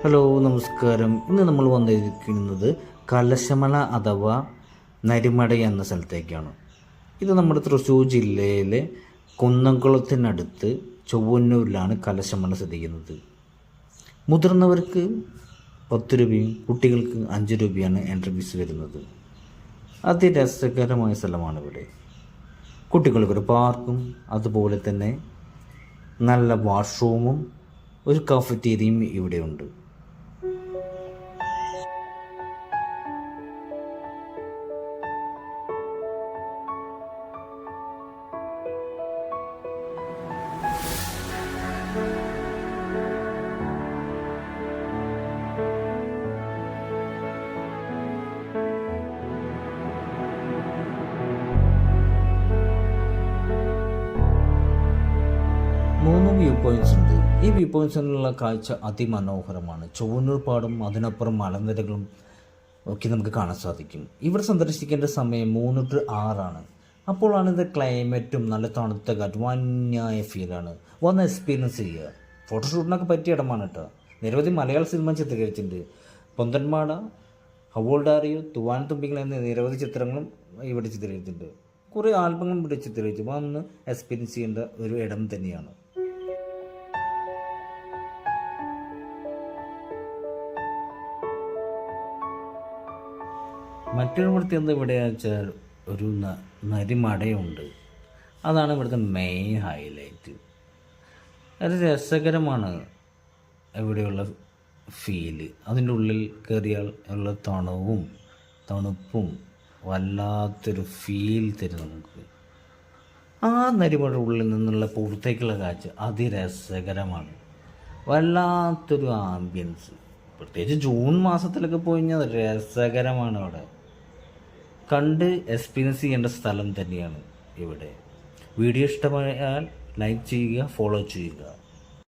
Hello നമസ്കാരം. ഇന്ന് നമ്മൾ വന്നിരിക്കുന്നത് കലശമല അഥവാ നരിമട എന്ന സ്ഥലത്തേക്കാണ്. ഇത് നമ്മുടെ തൃശ്ശൂർ ജില്ലയിലെ കുന്നംകുളത്തിനടുത്ത് ചൊവ്വന്നൂരിലാണ് കലശമല സ്ഥിതി ചെയ്യുന്നത്. മുതിർന്നവർക്ക് 10 രൂപയും കുട്ടികൾക്ക് 5 രൂപയാണ് എൻട്രി ഫീസ് വരുന്നത്. അതിരസകരമായ സ്ഥലമാണ് ഇവിടെ. കുട്ടികൾക്കൊരു പാർക്കും അതുപോലെ തന്നെ നല്ല വാഷ്റൂമും ഒരു കഫറ്റേരിയയും ഇവിടെയുണ്ട്. മൂന്ന് വ്യൂ പോയിൻറ്റ്സ് ഉണ്ട്. ഈ വ്യൂ പോയിൻറ്റ്സിനുള്ള കാഴ്ച അതിമനോഹരമാണ്. ചൊവ്വന്നൂർ പാടും അതിനപ്പുറം മലനിരകളും ഒക്കെ നമുക്ക് കാണാൻ സാധിക്കും. ഇവിടെ സന്ദർശിക്കേണ്ട സമയം 3 to 6 ആണ്. അപ്പോഴാണ് ഇത് ക്ലൈമറ്റും നല്ല തണുത്ത കാറ്റ് വന്യായ ഫീലാണ്. വന്ന് എക്സ്പീരിയൻസ് ചെയ്യുക. ഫോട്ടോഷൂട്ടിനൊക്കെ പറ്റിയ ഇടമാണ് കേട്ടോ. നിരവധി മലയാള സിനിമ ചിത്രീകരിച്ചിട്ടുണ്ട്. പൊന്തന്മാട, ഹവോൾഡാറിയോ, തുവാൻ തുമ്പികൾ എന്ന നിരവധി ചിത്രങ്ങളും ഇവിടെ ചിത്രീകരിച്ചിട്ടുണ്ട്. കുറേ ആൽബങ്ങളും ഇവിടെ ചിത്രീകരിച്ചു. വന്ന് എക്സ്പീരിയൻസ് ചെയ്യേണ്ട ഒരു ഇടം തന്നെയാണ്. മറ്റൊരു പ്രത്യേകത എവിടെയാണെന്ന് വെച്ചാൽ ഒരു നരിമടയുണ്ട്. അതാണ് ഇവിടുത്തെ മെയിൻ ഹൈലൈറ്റ്. അത് രസകരമാണ് ഇവിടെയുള്ള ഫീല്. അതിൻ്റെ ഉള്ളിൽ കയറിയാൽ ഉള്ള തണുപ്പും വല്ലാത്തൊരു ഫീൽ തരും നമുക്ക്. ആ നരിമട ഉള്ളിൽ നിന്നുള്ള പുറത്തേക്കുള്ള കാഴ്ച അതിരസകരമാണ്. വല്ലാത്തൊരു ആംബിയൻസ്. പ്രത്യേകിച്ച് ജൂൺ മാസത്തിലൊക്കെ പോയി കഴിഞ്ഞാൽ രസകരമാണ്. അവിടെ കണ്ട് എക്സ്പീരിയൻസ് ചെയ്യേണ്ട സ്ഥലം തന്നെയാണ് ഇവിടെ. വീഡിയോ ഇഷ്ടമായാൽ ലൈക്ക് ചെയ്യുക, ഫോളോ ചെയ്യുക.